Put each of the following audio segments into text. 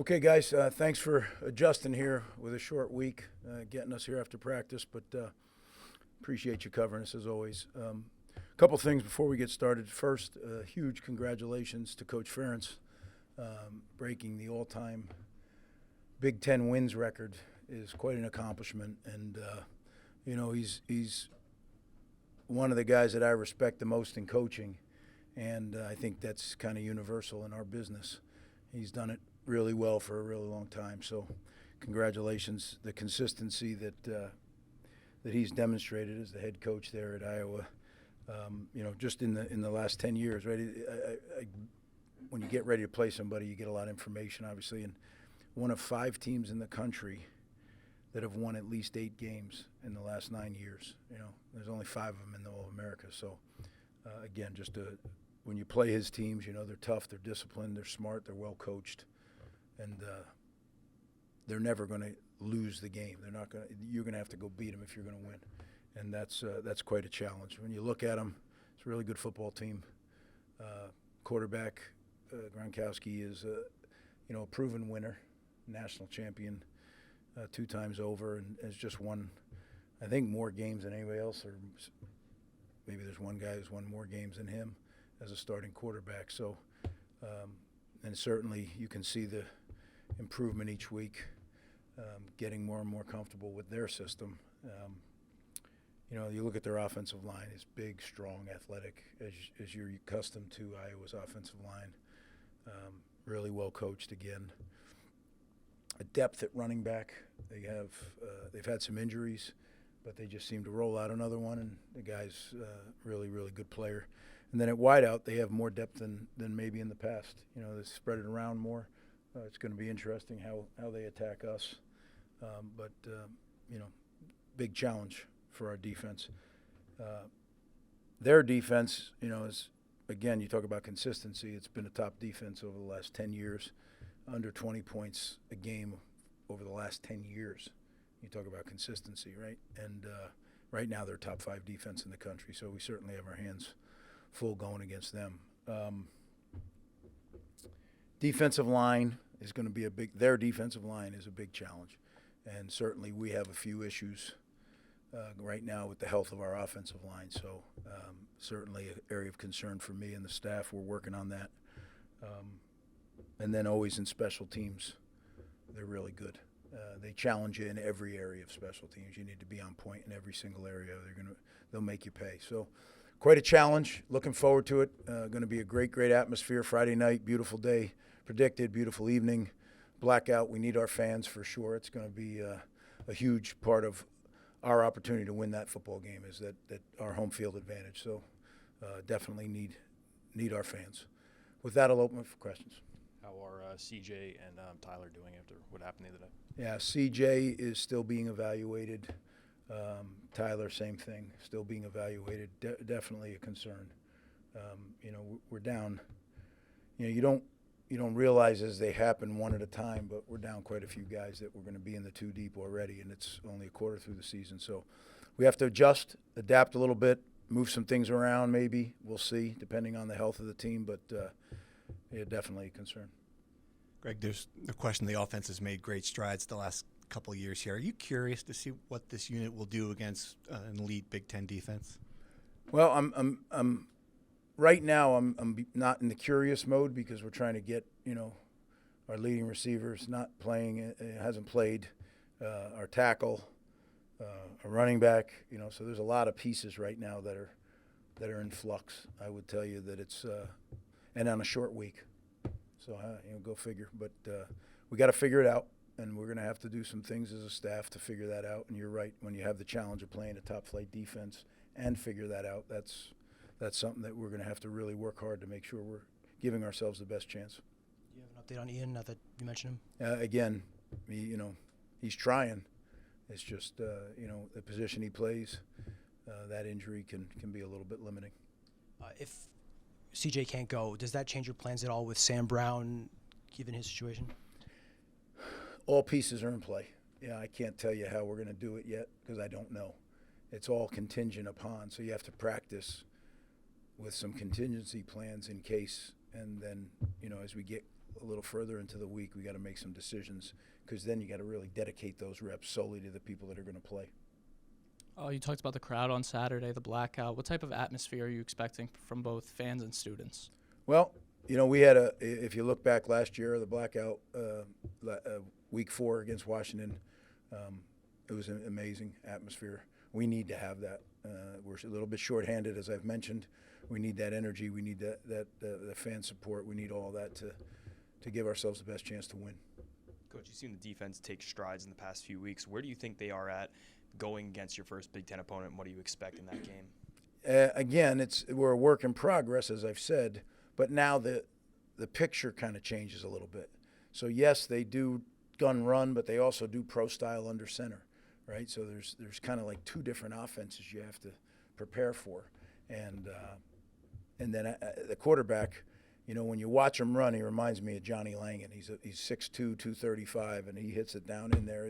Okay, guys, thanks for adjusting here with a short week, getting us here after practice, but appreciate you covering us as always. A couple things before we get started. First, huge congratulations to Coach Ferentz, breaking the all-time Big Ten wins record is quite an accomplishment, and he's one of the guys that I respect the most in coaching, and I think that's kind of universal in our business. He's done it really well for a really long time. So, congratulations. The consistency that he's demonstrated as the head coach there at Iowa. Just in the last 10 years, right? When you get ready to play somebody, you get a lot of information, obviously. And one of 5 teams in the country that have won at least 8 games in the last 9 years. There's only 5 of them in the All-America. So, again, when you play his teams, they're tough, they're disciplined, they're smart, they're well coached. And they're never going to lose the game. You're going to have to go beat them if you're going to win, and that's quite a challenge. When you look at them, it's a really good football team. Quarterback Gronkowski is a proven winner, national champion 2 times over, and has just won, I think, more games than anybody else, or maybe there's one guy who's won more games than him as a starting quarterback. So, and certainly you can see the improvement each week, getting more and more comfortable with their system. You look at their offensive line; it's big, strong, athletic, as you're accustomed to Iowa's offensive line. Really well coached again. A depth at running back. They've had some injuries, but they just seem to roll out another one, and the guy's really, really good player. And then at wideout, they have more depth than maybe in the past. They spread it around more. It's going to be interesting how they attack us. But big challenge for our defense. Their defense, is, again, you talk about consistency. It's been a top defense over the last 10 years, under 20 points a game over the last 10 years. You talk about consistency, right? And right now they're top 5 defense in the country, so we certainly have our hands full going against them. Defensive line is going to be their defensive line is a big challenge. And certainly we have a few issues right now with the health of our offensive line. So certainly an area of concern for me and the staff. We're working on that. And then always in special teams, they're really good. They challenge you in every area of special teams. You need to be on point in every single area. They'll make you pay. So quite a challenge. Looking forward to it. Going to be a great atmosphere Friday night. Beautiful day predicted. Beautiful evening. Blackout. We need our fans for sure. It's going to be a huge part of our opportunity to win that football game is that our home field advantage. So definitely need our fans. With that, I'll open it for questions. How are CJ and Tyler doing after what happened the other day? Yeah, CJ is still being evaluated. Tyler, same thing, still being evaluated. Definitely a concern. We're down. You don't realize as they happen one at a time, but we're down quite a few guys that we're going to be in the 2 deep already, and it's only a quarter through the season. So we have to adjust, adapt a little bit, move some things around maybe. We'll see, depending on the health of the team, but yeah, definitely a concern. Greg, there's no question the offense has made great strides the last couple of years here. Are you curious to see what this unit will do against an elite Big Ten defense? Well, I'm right now I'm not in the curious mode because we're trying to get our leading receivers not playing, hasn't played, our tackle, our running back. So there's a lot of pieces right now that are in flux. I would tell you that it's and on a short week. So go figure. But we got to figure it out. And we're going to have to do some things as a staff to figure that out. And you're right, when you have the challenge of playing a top-flight defense and figure that out, that's something that we're going to have to really work hard to make sure we're giving ourselves the best chance. Do you have an update on Ian, now that you mentioned him? Again, he's trying. It's just, the position he plays, that injury can be a little bit limiting. If CJ can't go, does that change your plans at all with Sam Brown, given his situation? All pieces are in play. Yeah, I can't tell you how we're going to do it yet because I don't know. It's all contingent upon. So you have to practice with some contingency plans in case and then as we get a little further into the week, we got to make some decisions, because then you got to really dedicate those reps solely to the people that are going to play. You talked about the crowd on Saturday, the blackout. What type of atmosphere are you expecting from both fans and students? Well, we had if you look back last year, the blackout, week 4 against Washington, it was an amazing atmosphere. We need to have that. We're a little bit shorthanded, as I've mentioned. We need that energy. We need the fan support. We need all that to give ourselves the best chance to win. Coach, you've seen the defense take strides in the past few weeks. Where do you think they are at going against your first Big Ten opponent, and what do you expect in that game? Again, we're a work in progress, as I've said, but now the picture kind of changes a little bit. So yes, they do gun run, but they also do pro style under center, right? So there's kind of like 2 different offenses you have to prepare for, and then the quarterback. When you watch him run, he reminds me of Johnny Langan. He's 6'2", 235, and he hits it down in there.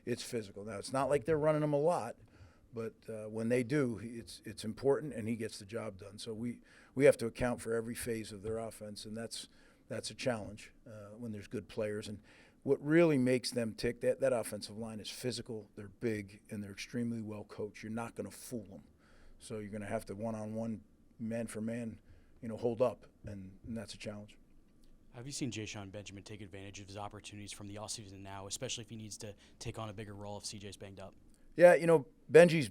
It's physical. Now, it's not like they're running him a lot, but when they do, it's important, and he gets the job done. So we have to account for every phase of their offense, and that's a challenge when there's good players. And what really makes them tick, that offensive line is physical. They're big, and they're extremely well coached. You're not going to fool them. So you're going to have to one-on-one, man for man, hold up, and that's a challenge. Have you seen Ja'Shawn Benjamin take advantage of his opportunities from the offseason now, especially if he needs to take on a bigger role if CJ's banged up? Yeah, Benji's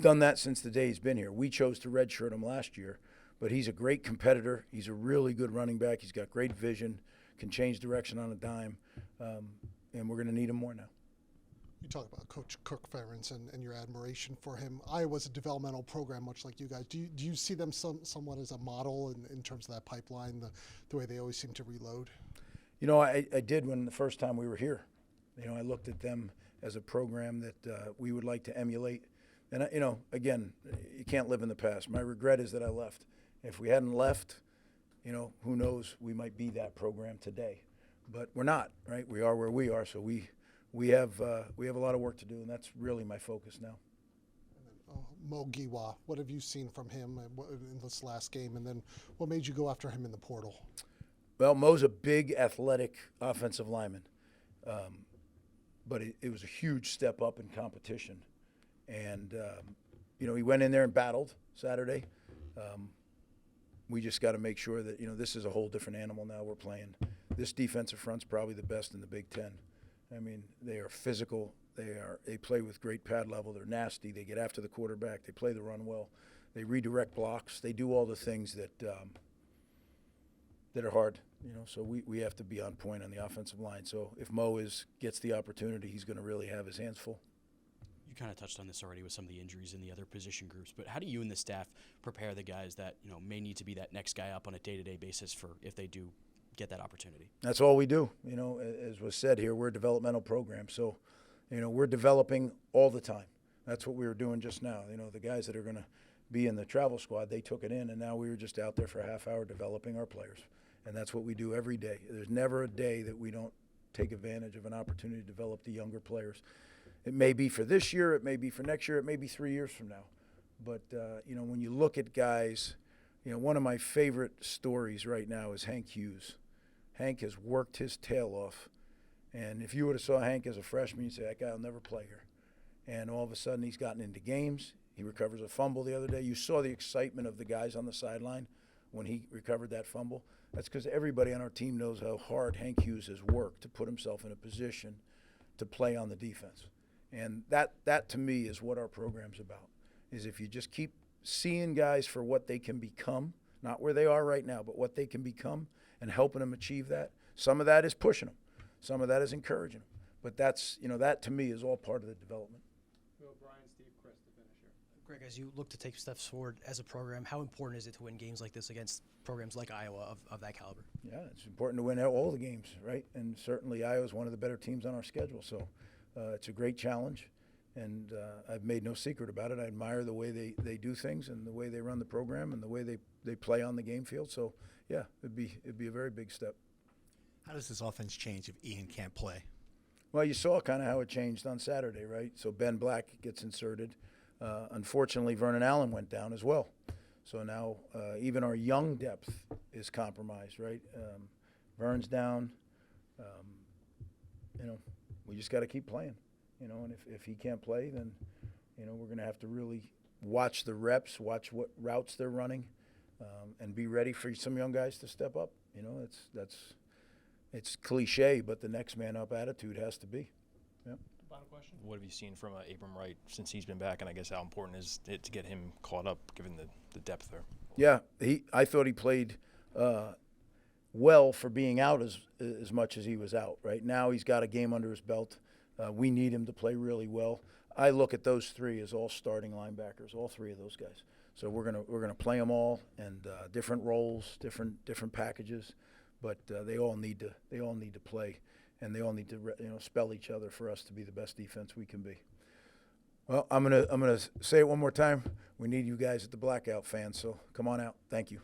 done that since the day he's been here. We chose to redshirt him last year, but he's a great competitor. He's a really good running back. He's got great vision, can change direction on a dime, and we're going to need him more now. You talk about Coach Kirk Ferentz and your admiration for him. Iowa's a developmental program, much like you guys. Do you see them somewhat as a model in terms of that pipeline, the way they always seem to reload? I did when the first time we were here. I looked at them as a program that we would like to emulate. And, again, you can't live in the past. My regret is that I left. If we hadn't left, who knows, we might be that program today. But we're not, right? We are where we are, so we have a lot of work to do, and that's really my focus now. Mo Giwa, what have you seen from him in this last game, and then what made you go after him in the portal? Well, Mo's a big, athletic offensive lineman, but it was a huge step up in competition. And, he went in there and battled Saturday. We just got to make sure that, this is a whole different animal now we're playing. This defensive front's probably the best in the Big Ten. I mean, they are physical. They play with great pad level. They're nasty. They get after the quarterback. They play the run well. They redirect blocks. They do all the things that are hard. So we have to be on point on the offensive line. So if Mo gets the opportunity, he's going to really have his hands full. You kind of touched on this already with some of the injuries in the other position groups, but how do you and the staff prepare the guys that may need to be that next guy up on a day-to-day basis for if they do get that opportunity? That's all we do. As was said here, we're a developmental program. So, we're developing all the time. That's what we were doing just now. The guys that are going to be in the travel squad, they took it in, and now we were just out there for a half hour developing our players. And that's what we do every day. There's never a day that we don't take advantage of an opportunity to develop the younger players. It may be for this year, it may be for next year, it may be 3 years from now. But, when you look at guys, one of my favorite stories right now is Hank Hughes. Hank has worked his tail off. And if you would have saw Hank as a freshman, you'd say, that guy will never play here. And all of a sudden, he's gotten into games. He recovers a fumble the other day. You saw the excitement of the guys on the sideline when he recovered that fumble. That's because everybody on our team knows how hard Hank Hughes has worked to put himself in a position to play on the defense. And that to me is what our program's about, is if you just keep seeing guys for what they can become, not where they are right now, but what they can become, and helping them achieve that. Some of that is pushing them. Some of that is encouraging them. But that's, that to me is all part of the development. Brian, Steve, Chris to finish here. Greg, as you look to take steps forward as a program, how important is it to win games like this against programs like Iowa of that caliber? Yeah, it's important to win all the games, right? And certainly Iowa's one of the better teams on our schedule. So it's a great challenge, and I've made no secret about it. I admire the way they do things and the way they run the program and the way they play on the game field. So, yeah, it'd be a very big step. How does this offense change if Ian can't play? Well, you saw kind of how it changed on Saturday, right? So Ben Black gets inserted. Unfortunately, Vernon Allen went down as well. So now even our young depth is compromised, right? Vern's down. You know, we just got to keep playing. You know, and if he can't play, then you know we're going to have to really watch the reps, watch what routes they're running, and be ready for some young guys to step up. You know, it's cliche, but the next man up attitude has to be. Yep. Final question. What have you seen from Abram Wright since he's been back, and I guess how important is it to get him caught up given the depth there? Yeah, I thought he played well for being out as much as he was out. Right now he's got a game under his belt. We need him to play really well. I look at those three as all starting linebackers, all three of those guys. So we're gonna play them all and different roles, different packages, but they all need to play, and they all need to spell each other for us to be the best defense we can be. Well, I'm gonna say it one more time. We need you guys at the Blackout, fans. So come on out. Thank you.